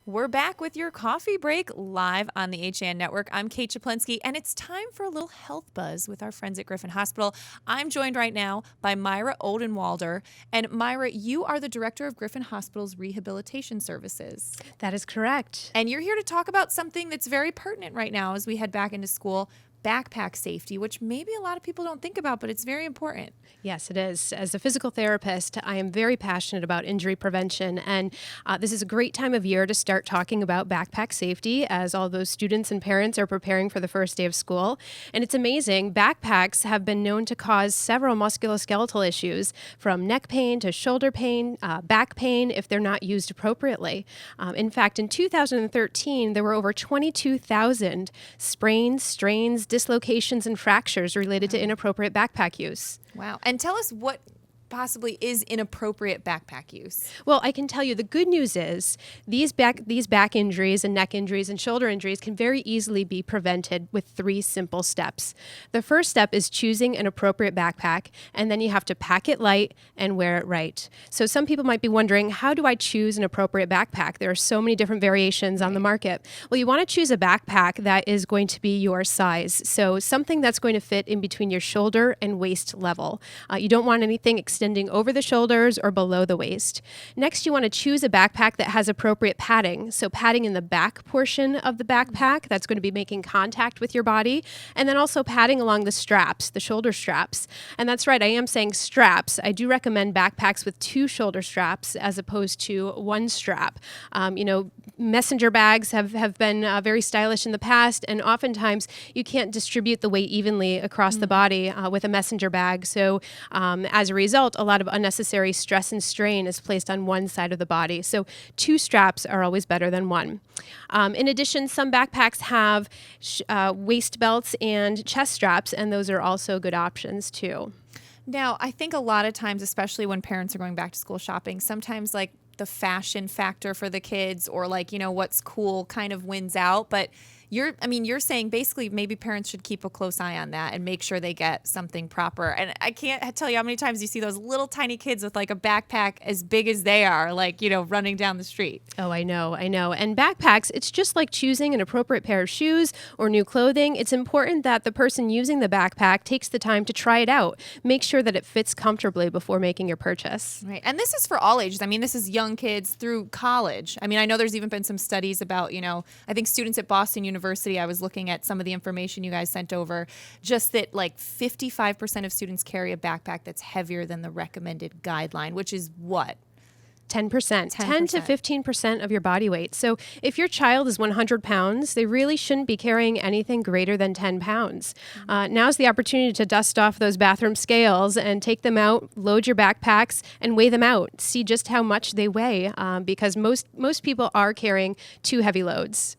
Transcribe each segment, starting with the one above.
We're back with your coffee break live on the HAN Network. I'm Kate Chaplinsky, and it's time for a little health buzz with our friends at Griffin Hospital. I'm joined right now by Myra Odenwaelder. And Myra, you are the director of Griffin Hospital's Rehabilitation Services. That is correct. And you're here to talk about something that's very pertinent right now as we head back into school. Backpack safety, which maybe a lot of people don't think about, but it's very important. Yes, it is. As a physical therapist, I am very passionate about injury prevention, and this is a great time of year to start talking about backpack safety as all those students and parents are preparing for the first day of school. And it's amazing, backpacks have been known to cause several musculoskeletal issues, from neck pain to shoulder pain, back pain, if they're not used appropriately. In fact, in 2013, there were over 22,000 sprains, strains, dislocations, and fractures related to inappropriate backpack use. Wow. And tell us what possibly is inappropriate backpack use. Well, I can tell you the good news is these back injuries and neck injuries and shoulder injuries can very easily be prevented with 3 simple steps. The first step is choosing an appropriate backpack, and then you have to pack it light and wear it right. So some people might be wondering, how do I choose an appropriate backpack? There are so many different variations on the market. Well, you want to choose a backpack that is going to be your size. So something that's going to fit in between your shoulder and waist level. You don't want anything extending over the shoulders or below the waist. Next, you want to choose a backpack that has appropriate padding. So padding in the back portion of the backpack, that's going to be making contact with your body. And then also padding along the straps, the shoulder straps. And that's right, I am saying straps. I do recommend backpacks with 2 shoulder straps as opposed to 1 strap. Messenger bags have been very stylish in the past, and oftentimes you can't distribute the weight evenly across the body with a messenger bag. So as a result, a lot of unnecessary stress and strain is placed on one side of the body. So 2 straps are always better than 1. In addition, some backpacks have waist belts and chest straps, and those are also good options too. Now, I think a lot of times, especially when parents are going back to school shopping, sometimes like the fashion factor for the kids or what's cool kind of wins out. But you're saying basically maybe parents should keep a close eye on that and make sure they get something proper. And I can't tell you how many times you see those little tiny kids with like a backpack as big as they are, running down the street. Oh, I know. And backpacks, it's just like choosing an appropriate pair of shoes or new clothing. It's important that the person using the backpack takes the time to try it out. Make sure that it fits comfortably before making your purchase. Right. And this is for all ages. This is young kids through college. I know there's even been some studies about, I think students at Boston University, I was looking at some of the information you guys sent over, just that like 55% of students carry a backpack that's heavier than the recommended guideline, which is what? 10%. 10 to 15% of your body weight. So if your child is 100 pounds, they really shouldn't be carrying anything greater than 10 pounds. Now's the opportunity to dust off those bathroom scales and take them out, load your backpacks, and weigh them out. See just how much they weigh, because most people are carrying too heavy loads.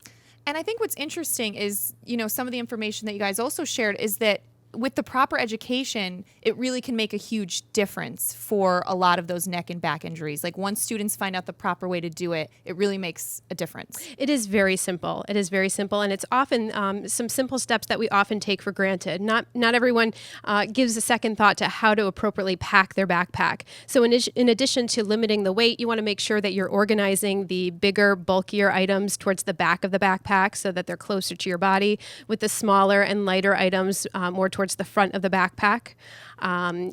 And I think what's interesting is, some of the information that you guys also shared is that with the proper education, it really can make a huge difference for a lot of those neck and back injuries. Like once students find out the proper way to do it, it really makes a difference. It is very simple. And it's often some simple steps that we often take for granted. Not everyone gives a second thought to how to appropriately pack their backpack. So in addition to limiting the weight, you want to make sure that you're organizing the bigger, bulkier items towards the back of the backpack so that they're closer to your body, with the smaller and lighter items more towards the front of the backpack.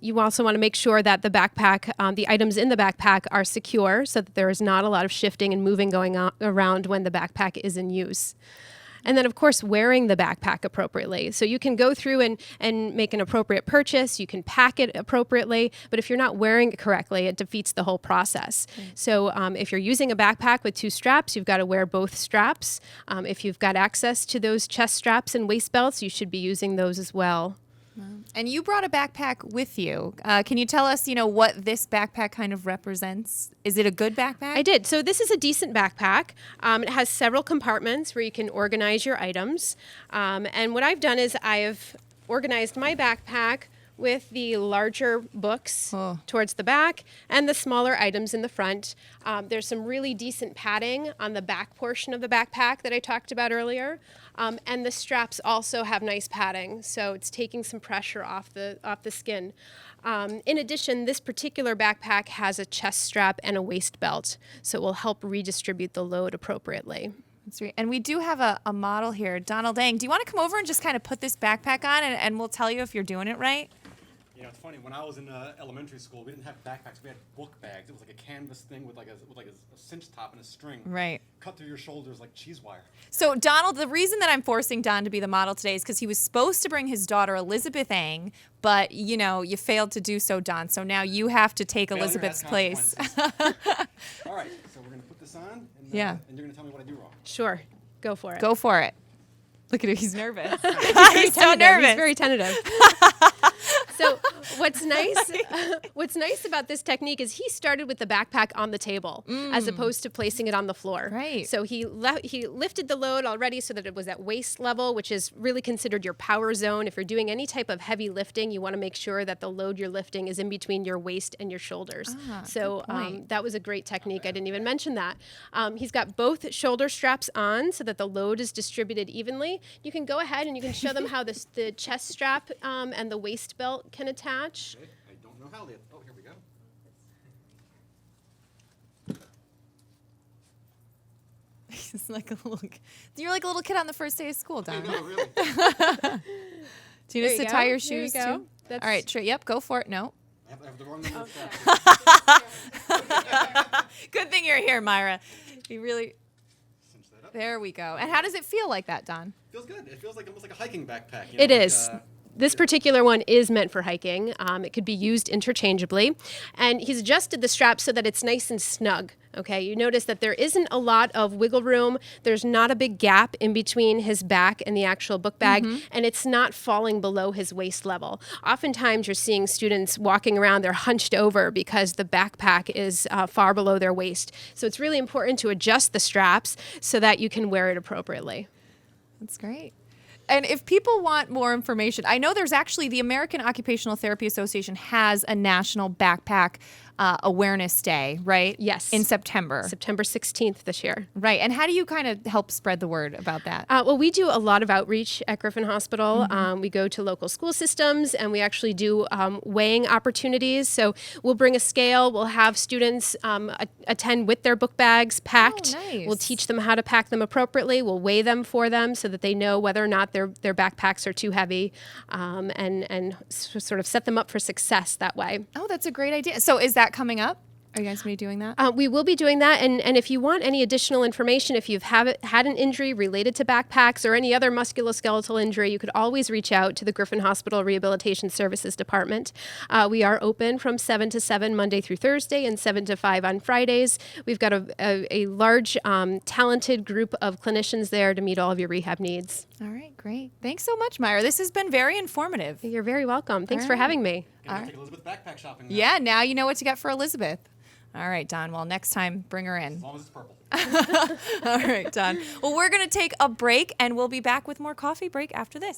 You also want to make sure that the backpack, the items in the backpack are secure so that there is not a lot of shifting and moving going on around when the backpack is in use. And then, of course, wearing the backpack appropriately. So you can go through and make an appropriate purchase. You can pack it appropriately. But if you're not wearing it correctly, it defeats the whole process. So if you're using a backpack with 2 straps, you've got to wear both straps. If you've got access to those chest straps and waist belts, you should be using those as well. And you brought a backpack with you. Can you tell us, what this backpack kind of represents? Is it a good backpack? I did. So this is a decent backpack. It has several compartments where you can organize your items. And what I've done is I've organized my backpack with the larger books Oh. towards the back and the smaller items in the front. There's some really decent padding on the back portion of the backpack that I talked about earlier. And the straps also have nice padding, so it's taking some pressure off the skin. In addition, this particular backpack has a chest strap and a waist belt, so it will help redistribute the load appropriately. That's right. And we do have a model here, Donald Dang. Do you want to come over and just kind of put this backpack on, and we'll tell you if you're doing it right? You know, it's funny. When I was in elementary school, we didn't have backpacks. We had book bags. It was like a canvas thing with a cinch top and a string. Right. Cut through your shoulders like cheese wire. So, Donald, the reason that I'm forcing Don to be the model today is because he was supposed to bring his daughter, Elizabeth Ang, but, you know, you failed to do so, Don. So now you have to take Failure Elizabeth's has place. consequences. All right. So we're going to put this on, and Yeah. and you're going to tell me what I do wrong. Sure, go for it. Go for it. Look at him. He's nervous. Very He's so tentative. nervous. He's very tentative. So what's nice about this technique is he started with the backpack on the table as opposed to placing it on the floor. Right. So he lifted the load already so that it was at waist level, which is really considered your power zone. If you're doing any type of heavy lifting, you want to make sure that the load you're lifting is in between your waist and your shoulders. So good point. that was a great technique. I didn't even mention that. He's got both shoulder straps on so that the load is distributed evenly. You can go ahead and you can show them how the chest strap and the waist belt can attach. Okay. I don't know how they. Oh, here we go. He's like a little. You're like a little kid on the first day of school, Don. No, really. Do you There need you to tie go. your There you shoes go. too? That's- All right, yep, go for it. No. I have the wrong number of straps. Good thing you're here, Myra. You really. Cinch that up. There we go. And how does it feel like that, Don? Feels good. It feels like almost like a hiking backpack. It is. This particular one is meant for hiking. It could be used interchangeably. And he's adjusted the strap so that it's nice and snug. Okay, you notice that there isn't a lot of wiggle room. There's not a big gap in between his back and the actual book bag, and it's not falling below his waist level. Oftentimes, you're seeing students walking around, they're hunched over because the backpack is far below their waist. So it's really important to adjust the straps so that you can wear it appropriately. That's great. And if people want more information, I know there's actually the American Occupational Therapy Association has a national backpack awareness day, right? Yes. In September. September 16th this year. Right. And how do you kind of help spread the word about that? Well, we do a lot of outreach at Griffin Hospital. We go to local school systems and we actually do weighing opportunities. So we'll bring a scale. We'll have students attend with their book bags packed. nice. We'll teach them how to pack them appropriately. We'll weigh them for them so that they know whether or not their backpacks are too heavy and sort of set them up for success that way. Oh, that's a great idea. So is that coming up? Are you guys going to be doing that? We will be doing that, and if you want any additional information, if you've had an injury related to backpacks or any other musculoskeletal injury, you could always reach out to the Griffin Hospital Rehabilitation Services Department. We are open from 7 to 7 Monday through Thursday and 7 to 5 on Fridays. We've got a large, talented group of clinicians there to meet all of your rehab needs. All right, great. Thanks so much, Myra. This has been very informative. You're very welcome. Thanks All for right. having me. Gonna take Elizabeth backpack shopping now. Yeah, now you know what to get for Elizabeth. All right, Don. Well, next time, bring her As in. long as it's purple. All right, Don. Well, we're going to take a break, and we'll be back with more coffee break after this.